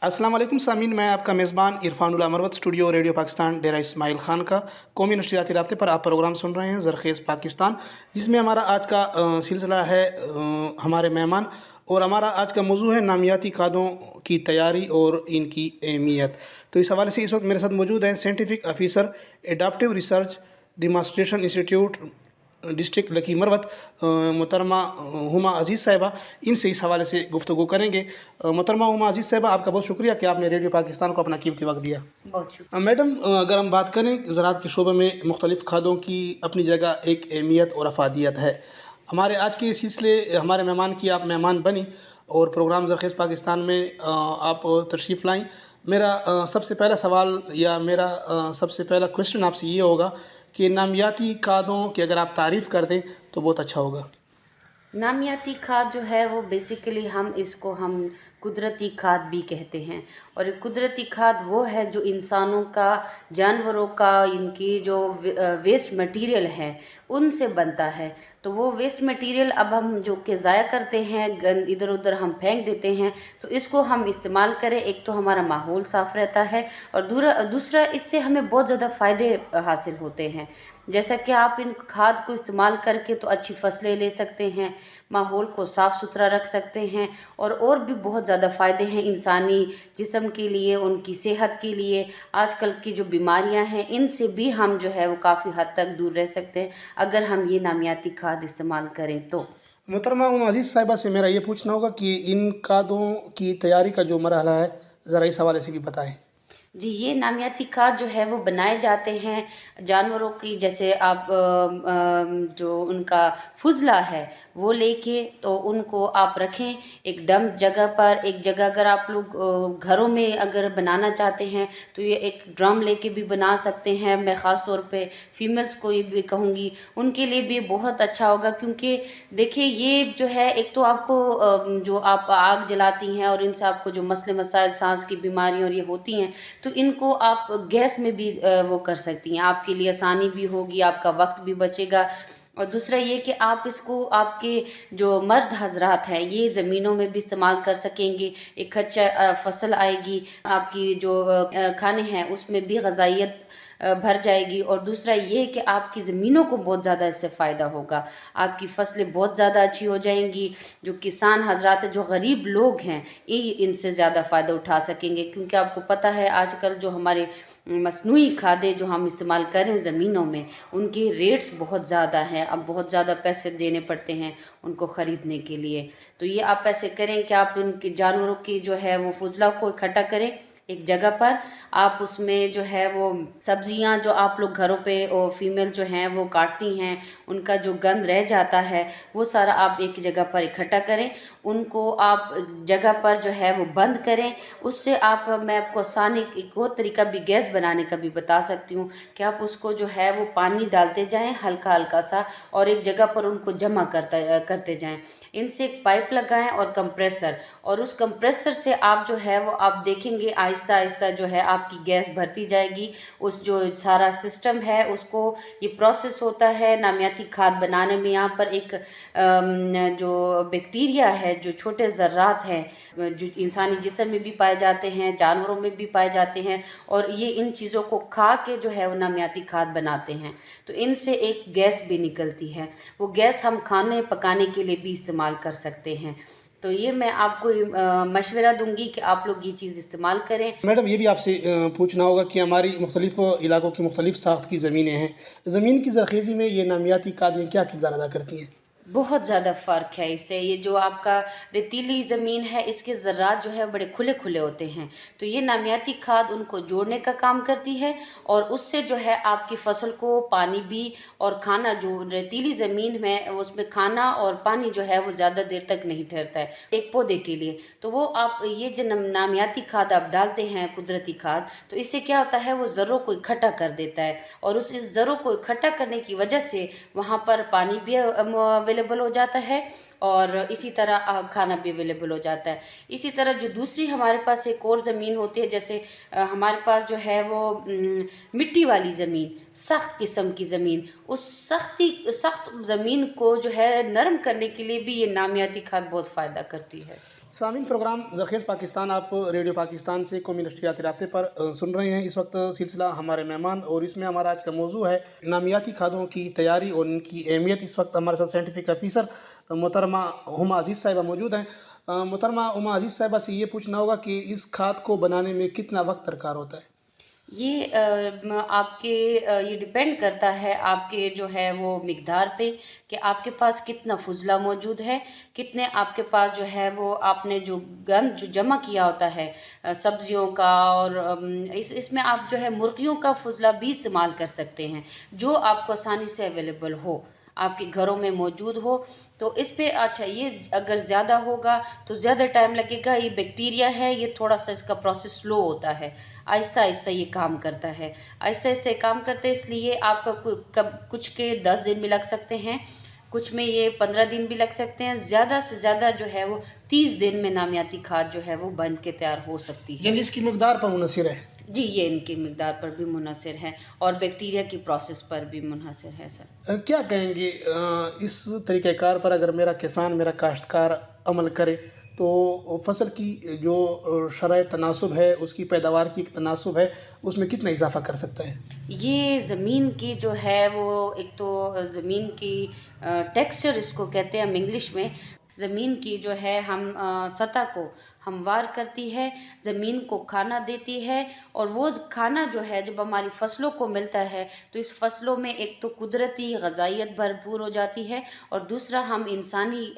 अस्सलाम वालेकुम सामीन, मैं आपका मेज़बान इरफानुल अमरवत स्टूडियो रेडियो पाकिस्तान डेरा इस्माइल ख़ान का कौमी नशरियाती राब्ते पर आप प्रोग्राम सुन रहे हैं ज़रख़ेज़ पाकिस्तान, जिसमें हमारा आज का सिलसिला है हमारे मेहमान। और हमारा आज का मौजू है नामियाती खादों की तैयारी और इनकी अहमियत। तो इस हवाले से इस वक्त मेरे साथ मौजूद हैं scientific officer adaptive research demonstration institute district lucky Marwat मोहतरमा हुमा अज़ीज़ साहिबा। इनसे इस हवाले से गुफ्तगू करेंगे। मोहतरमा हुमा अज़ीज़ साहिबा, आपका बहुत शुक्रिया कि आपने रेडियो पाकिस्तान को अपना कीमती वक्त दिया। बहुत शुक्रिया। मैडम, अगर हम बात करें ज़राअत के शोबे में मुख्तलिफ़ खादों की अपनी जगह एक अहमियत और अफादियत है। हमारे आज के सिलसिले हमारे मेहमान की आप मेहमान बनी और प्रोग्राम ज़रख़ेज़ पाकिस्तान में आप तशरीफ़ लाईं। मेरा सबसे पहला सवाल या मेरा सबसे पहला क्वेश्चन आपसे ये होगा कि नामियाती खादों की अगर आप तारीफ़ कर दें तो बहुत अच्छा होगा। नामियाती खाद जो है वो बेसिकली हम कुदरती खाद भी कहते हैं। और ये कुदरती खाद वो है जो इंसानों का, जानवरों का, इनकी जो वेस्ट मटेरियल है उनसे बनता है। तो वो वेस्ट मटेरियल अब हम जो कि ज़ाया करते हैं, इधर उधर हम फेंक देते हैं, तो इसको हम इस्तेमाल करें, एक तो हमारा माहौल साफ़ रहता है और दूसरा इससे हमें बहुत ज़्यादा फ़ायदे हासिल होते हैं। जैसा कि आप इन खाद को इस्तेमाल करके तो अच्छी फसलें ले सकते हैं, माहौल को साफ़ सुथरा रख सकते हैं और भी बहुत ज़्यादा फ़ायदे हैं इंसानी जिस्म के लिए, उनकी सेहत के लिए। आजकल की जो बीमारियां हैं इनसे भी हम जो है वो काफ़ी हद तक दूर रह सकते हैं अगर हम ये नामियाती खाद इस्तेमाल करें तो। मोहतरमा अज़ीज़ साहिबा से मेरा ये पूछना होगा कि इन खादों की तैयारी का जो मरहला है ज़रा इस हवाले से भी बताएं। जी, ये नामियाती खाद जो है वो बनाए जाते हैं जानवरों की, जैसे आप जो उनका फुजला है वो लेके तो उनको आप रखें एक डम जगह पर। एक जगह अगर आप लोग घरों में अगर बनाना चाहते हैं तो ये एक ड्रम लेके भी बना सकते हैं। मैं ख़ास तौर पे फीमेल्स को ये भी कहूँगी, उनके लिए भी बहुत अच्छा होगा, क्योंकि देखिए ये जो है एक तो आपको जो आप आग जलाती हैं और इनसे आपको जो मसले मसाइल सांस की बीमारियाँ और ये होती हैं, तो इनको आप गैस में भी वो कर सकती हैं। आपके लिए आसानी भी होगी, आपका वक्त भी बचेगा। और दूसरा ये कि आप इसको आपके जो मर्द हजरात हैं ये ज़मीनों में भी इस्तेमाल कर सकेंगे। एक अच्छा फसल आएगी, आपकी जो खाने हैं उसमें भी ग़िज़ाइयत भर जाएगी। और दूसरा ये कि आपकी ज़मीनों को बहुत ज़्यादा इससे फ़ायदा होगा, आपकी फसलें बहुत ज़्यादा अच्छी हो जाएंगी। जो किसान हजरात जो गरीब लोग हैं ये इनसे ज़्यादा फ़ायदा उठा सकेंगे, क्योंकि आपको पता है आजकल जो हमारे मसनूई खादें जो हम इस्तेमाल करें ज़मीनों में, उनके रेट्स बहुत ज़्यादा हैं। अब बहुत ज़्यादा पैसे देने पड़ते हैं उनको ख़रीदने के लिए। तो ये आप ऐसे करें कि आप उनके जानवरों की जो है वो फुजला को इकट्ठा करें एक जगह पर। आप उसमें जो है वो सब्जियां जो आप लोग घरों पे फीमेल जो हैं वो काटती हैं, उनका जो गंद रह जाता है वो सारा आप एक जगह पर इकट्ठा करें। उनको आप जगह पर जो है वो बंद करें। उससे मैं आपको आसानी एक और तरीका भी गैस बनाने का भी बता सकती हूँ कि आप उसको जो है वो पानी डालते जाएं हल्का हल्का सा और एक जगह पर उनको जमा करते जाएं। इनसे एक पाइप लगाएं और कंप्रेसर, और उस कंप्रेसर से आप जो है वो आप देखेंगे आहिस्ता आहिस्ता जो है आपकी गैस भरती जाएगी। उस जो सारा सिस्टम है उसको ये प्रोसेस होता है नामियाती खाद बनाने में। यहाँ पर एक जो बैक्टीरिया है, जो छोटे ज़र्रात हैं जो इंसानी जिस्म में भी पाए जाते हैं, जानवरों में भी पाए जाते हैं, और ये इन चीज़ों को खा के जो है वो नामियाती खाद बनाते हैं। तो इनसे एक गैस भी निकलती है, वो गैस हम खाने पकाने के लिए भी इस्तेमाल कर सकते हैं। तो ये मैं आपको मशवरा दूंगी कि आप लोग ये चीज़ इस्तेमाल करें। मैडम, ये भी आपसे पूछना होगा कि हमारी मुख्तलिफ़ इलाकों की मुख्तलिफ़ साख्त की ज़मीनें हैं। ज़मीन की ज़रख़ेज़ी में ये नामियाती खादें क्या किरदार अदा करती हैं? बहुत ज़्यादा फ़र्क है इससे। ये जो आपका रेतीली ज़मीन है इसके ज़र्रात जो है बड़े खुले खुले होते हैं, तो ये नामियाती खाद उनको जोड़ने का काम करती है और उससे जो है आपकी फसल को पानी भी और खाना, जो रेतीली ज़मीन में उसमें खाना और पानी जो है वो ज़्यादा देर तक नहीं ठहरता है एक पौधे के लिए। तो वो आप ये जो नामियाती खाद आप डालते हैं कुदरती खाद, तो इससे क्या होता है वो ज़रों को इकट्ठा कर देता है और इस ज़रों को इकट्ठा करने की वजह से वहाँ पर पानी भी अवेलेबल हो जाता है और इसी तरह खाना भी अवेलेबल हो जाता है। इसी तरह जो दूसरी हमारे पास एक और ज़मीन होती है, जैसे हमारे पास जो है वो मिट्टी वाली ज़मीन, सख्त किस्म की ज़मीन, उस सख्त ज़मीन को जो है नरम करने के लिए भी ये नामियाती खाद बहुत फ़ायदा करती है। सामीन प्रोग्राम ज़रख़ेज़ पाकिस्तान आप रेडियो पाकिस्तान से कौमी नशरियाती राब्ते पर सुन रहे हैं। इस वक्त सिलसिला हमारे मेहमान, और इसमें हमारा आज का मौजू है नामियाती खादों की तैयारी और इनकी अहमियत। इस वक्त हमारे साथ साइंटिफिक ऑफिसर मोहतरमा हुमा अजीज़ साहिबा मौजूद हैं। मोहतरमा हुमा अजीज़ साहिबा से ये पूछना होगा कि इस खाद को बनाने में कितना वक्त दरकार होता है? ये आपके ये डिपेंड करता है आपके जो है वो मिकदार पे, कि आपके पास कितना फुजला मौजूद है, कितने आपके पास जो है वो आपने जो गंद जो जमा किया होता है सब्जियों का, और इसमें आप जो है मुर्गियों का फुजला भी इस्तेमाल कर सकते हैं, जो आपको आसानी से अवेलेबल हो, आपके घरों में मौजूद हो। तो इस पे अच्छा, ये अगर ज़्यादा होगा तो ज़्यादा टाइम लगेगा। ये बैक्टीरिया है, ये थोड़ा सा इसका प्रोसेस स्लो होता है, आहिस्ता आहिस्ता ये काम करता है, आहिस्ता आहिस्ता काम करते हैं। इसलिए आपका कुछ के 10 दिन भी लग सकते हैं, कुछ में ये 15 दिन भी लग सकते हैं। ज़्यादा से ज़्यादा जो है वो 30 दिन में नामियाती खाद जो है वो बन के तैयार हो सकती है। यानी इसकी मकदार पर मुनहसर है? जी, ये इनकी मिकदार पर भी मुनहसर है और बैक्टीरिया की प्रोसेस पर भी मुनहसर है सर। क्या कहेंगे इस तरीक़ेकार पर अगर मेरा किसान, मेरा काश्तकार अमल करे तो फसल की जो शरह तनासुब है, उसकी पैदावार की एक तनासुब है, उसमें कितना इजाफा कर सकता है? ये ज़मीन की जो है वो, एक तो ज़मीन की टेक्सचर इसको कहते हैं हम इंग्लिश में। ज़मीन की जो है हम सतह को हमवार करती है, ज़मीन को खाना देती है, और वो खाना जो है जब हमारी फसलों को मिलता है तो इस फसलों में एक तो कुदरती ग़ज़ाइयत भरपूर हो जाती है, और दूसरा हम इंसानी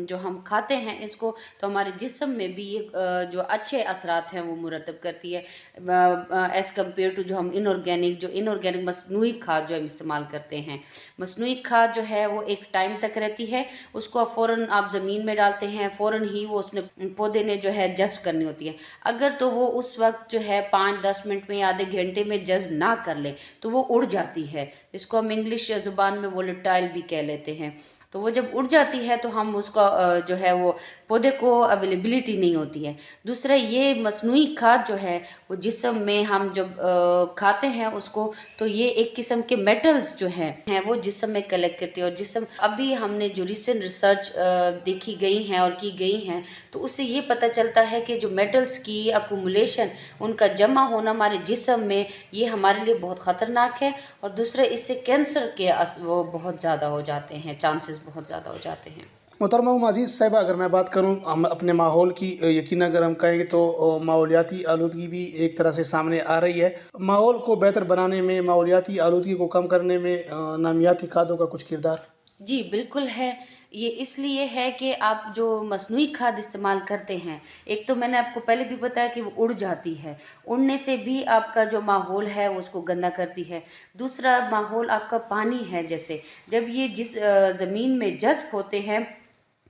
जो हम खाते हैं इसको, तो हमारे जिस्म में भी ये जो अच्छे असरात हैं वो मुरतब करती है, एज़ कम्पेयर टू जो हम इनऑर्गेनिक मसनूई खाद जो हम इस्तेमाल करते हैं। मसनूई खाद जो है वो एक टाइम तक रहती है, उसको फ़ौरन आप ज़मीन में डालते हैं, फ़ौरन ही वो उसमें पौधे ने जो है जज़्ब करनी होती है। अगर तो वो उस वक्त जो है 5-10 मिनट में या आधे घंटे में जज़्ब ना कर ले तो वो उड़ जाती है, इसको हम इंग्लिश ज़ुबान में वोलेटाइल भी कह लेते हैं। तो वो जब उड़ जाती है तो हम उसका जो है वो पौधे को अवेलेबिलिटी नहीं होती है। दूसरा, ये मसनूई खाद जो है वो जिस्म में हम जब खाते हैं उसको, तो ये एक किस्म के मेटल्स जो हैं वो जिस्म में कलेक्ट करती है, और जिस्म अभी हमने जो रिसेंट रिसर्च देखी गई हैं और की गई हैं, तो उससे ये पता चलता है कि जो मेटल्स की अकुमुलेशन, उनका जमा होना हमारे जिस्म में, ये हमारे लिए बहुत ख़तरनाक है। और दूसरा, इससे कैंसर के वो बहुत ज़्यादा हो जाते हैं, चांसेस बहुत ज़्यादा हो जाते हैं। मोहतरमा हुमा अजीज़ साहिबा, अगर मैं बात करूं हम अपने माहौल की, यकीन अगर हम कहेंगे तो माहौलियाती आलूदगी भी एक तरह से सामने आ रही है। माहौल को बेहतर बनाने में, माहौलियाती आलूदगी को कम करने में नामियाती खादों का कुछ किरदार? जी, बिल्कुल है। ये इसलिए है कि आप जो मसनूई खाद इस्तेमाल करते हैं, एक तो मैंने आपको पहले भी बताया कि वो उड़ जाती है, उड़ने से भी आपका जो माहौल है वो उसको गंदा करती है। दूसरा माहौल आपका पानी है, जैसे जब ये जिस ज़मीन में जज़्ब होते हैं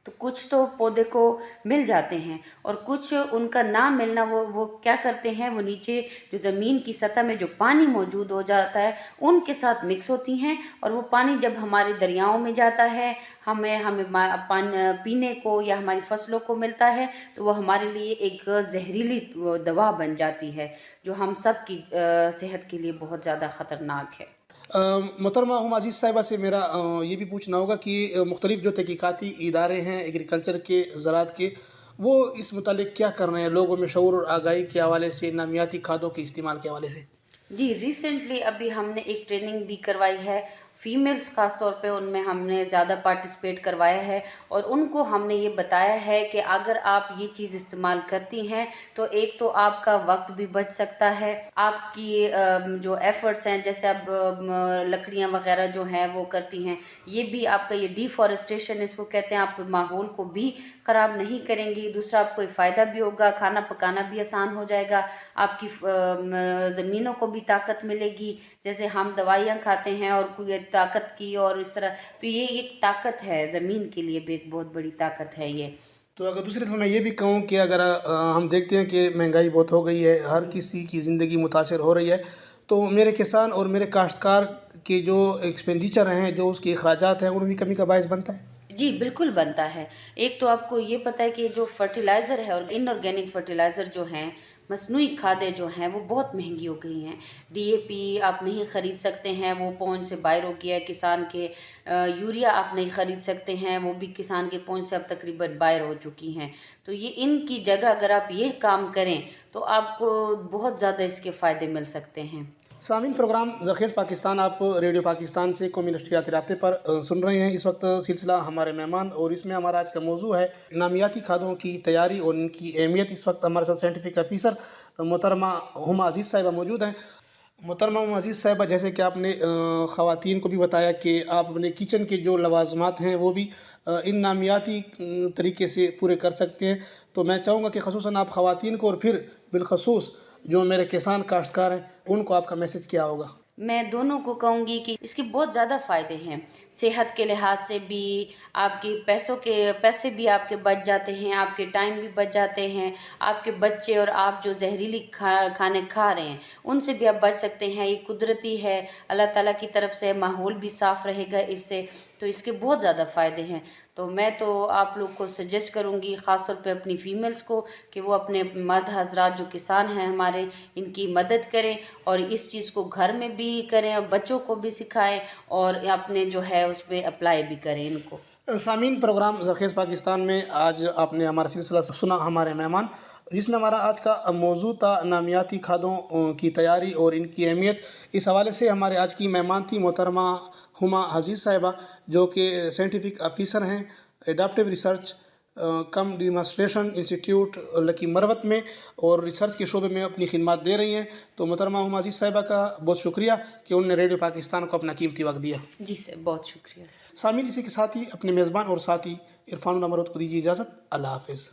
तो कुछ तो पौधे को मिल जाते हैं, और कुछ उनका ना मिलना वो क्या करते हैं, वो नीचे जो ज़मीन की सतह में जो पानी मौजूद हो जाता है उनके साथ मिक्स होती हैं, और वो पानी जब हमारे दरियाओं में जाता है, हमें पीने को या हमारी फसलों को मिलता है, तो वो हमारे लिए एक जहरीली दवा बन जाती है, जो हम सब की सेहत के लिए बहुत ज़्यादा ख़तरनाक है। मोहतरमा हुमा अजीज़ साहिबा से मेरा ये भी पूछना होगा कि मुख्तलिफ़ जो तहकीकाती इदारे हैं एग्रीकल्चर के, ज़राअत के, वो इस मुतालिक क्या कर रहे हैं लोगों में शऊर और आगाही के हवाले से, नामियाती खादों के इस्तेमाल के हवाले से? जी, रिसेंटली अभी हमने एक ट्रेनिंग भी करवाई है, फीमेल्स ख़ास तौर पे उनमें हमने ज़्यादा पार्टिसिपेट करवाया है, और उनको हमने ये बताया है कि अगर आप ये चीज़ इस्तेमाल करती हैं तो एक तो आपका वक्त भी बच सकता है, आपकी जो एफ़र्ट्स हैं, जैसे अब लकड़ियाँ वग़ैरह जो हैं वो करती हैं, ये भी आपका ये डिफ़ॉरेस्टेशन इसको कहते हैं, आप माहौल को भी ख़राब नहीं करेंगी। दूसरा, आपको फ़ायदा भी होगा, खाना पकाना भी आसान हो जाएगा, आपकी ज़मीनों को भी ताकत मिलेगी, जैसे हम दवाइयाँ खाते हैं और कोई ताकत की और इस तरह, तो ये एक ताकत है, ज़मीन के लिए भी एक बहुत बड़ी ताकत है ये। तो अगर दूसरी तरफ मैं ये भी कहूँ कि अगर हम देखते हैं कि महंगाई बहुत हो गई है, हर किसी की ज़िंदगी मुतासर हो रही है, तो मेरे किसान और मेरे काश्तकार के जो एक्सपेंडिचर हैं, जो उसके अखराजात हैं, उनमें भी कमी का बायस बनता है? जी, बिल्कुल बनता है। एक तो आपको ये पता है कि जो फर्टिलाइज़र है और इनऑर्गेनिक फर्टिलाइज़र जो हैं, मसनूई खादें जो हैं वो बहुत महंगी हो गई हैं। DAP आप नहीं ख़रीद सकते हैं, वो पहुंच से बाहर हो गया है किसान के। यूरिया आप नहीं ख़रीद सकते हैं, वो भी किसान के पहुंच से अब तकरीबन बाहर हो चुकी हैं। तो ये इनकी जगह अगर आप ये काम करें तो आपको बहुत ज़्यादा इसके फ़ायदे मिल सकते हैं। सामीन प्रोग्राम ज़रख़ेज़ पाकिस्तान आप रेडियो पाकिस्तान से कौमी नशरियाती राब्ते पर सुन रहे हैं। इस वक्त सिलसिला हमारे मेहमान, और इसमें हमारा आज का मौजू है नामियाती खादों की तैयारी और इनकी अहमियत। इस वक्त हमारे साथ साइंटिफिक ऑफिसर मोहतरमा हुमा अज़ीज़ साहिबा मौजूद हैं। मोहतरमा हुमा अज़ीज़ साहिबा, जैसे कि आपने ख़वातीन को भी बताया कि आप अपने किचन के जो लवाज़मात हैं वो भी इन नामियाती तरीके से पूरे कर सकते हैं, तो मैं चाहूँगा कि ख़ुसूसन आप ख़वातीन को और फिर बिलख़ुसूस जो मेरे किसान काश्तकार हैं उनको आपका मैसेज क्या होगा? मैं दोनों को कहूँगी कि इसके बहुत ज़्यादा फ़ायदे हैं। सेहत के लिहाज से भी, आपके पैसे भी आपके बच जाते हैं, आपके टाइम भी बच जाते हैं, आपके बच्चे और आप जो ज़हरीली खाने खा रहे हैं उनसे भी आप बच सकते हैं। ये कुदरती है, अल्लाह ताला की तरफ से, माहौल भी साफ़ रहेगा इससे, तो इसके बहुत ज़्यादा फ़ायदे हैं। तो मैं तो आप लोग को सजेस्ट करूँगी, ख़ास तौर पे अपनी फ़ीमेल्स को, कि वो अपने मर्द हज़रात जो किसान हैं हमारे, इनकी मदद करें और इस चीज़ को घर में भी करें और बच्चों को भी सिखाएं और अपने जो है उस पे अप्लाई भी करें इनको। सामीन प्रोग्राम ज़रख़ेज़ पाकिस्तान में आज आपने हमारा सिलसिला सुना, हमारे मेहमान, जिसमें हमारा आज का मौजू था नामियाती खादों की तैयारी और इनकी अहमियत। इस हवाले से हमारे आज की मेहमान थी मोहतरमा हुमा अज़ीज़ साहिबा, जो कि साइंटिफिक ऑफिसर हैं एडाप्टिव रिसर्च कम डिमॉन्स्ट्रेशन इंस्टीट्यूट लकी मरवत में, और रिसर्च के शोबे में अपनी खिदमत दे रही हैं। तो मोहतरमा हुमा अज़ीज़ साहिबा का बहुत शुक्रिया कि उन्होंने रेडियो पाकिस्तान को अपना कीमती वक्त दिया। जी सर, बहुत शुक्रिया सर। सामीन, इसी के साथ ही अपने मेज़बान और साथी इरफानुल अमरवत को दीजिए इजाज़त। अल्लाह हाफ़िज़।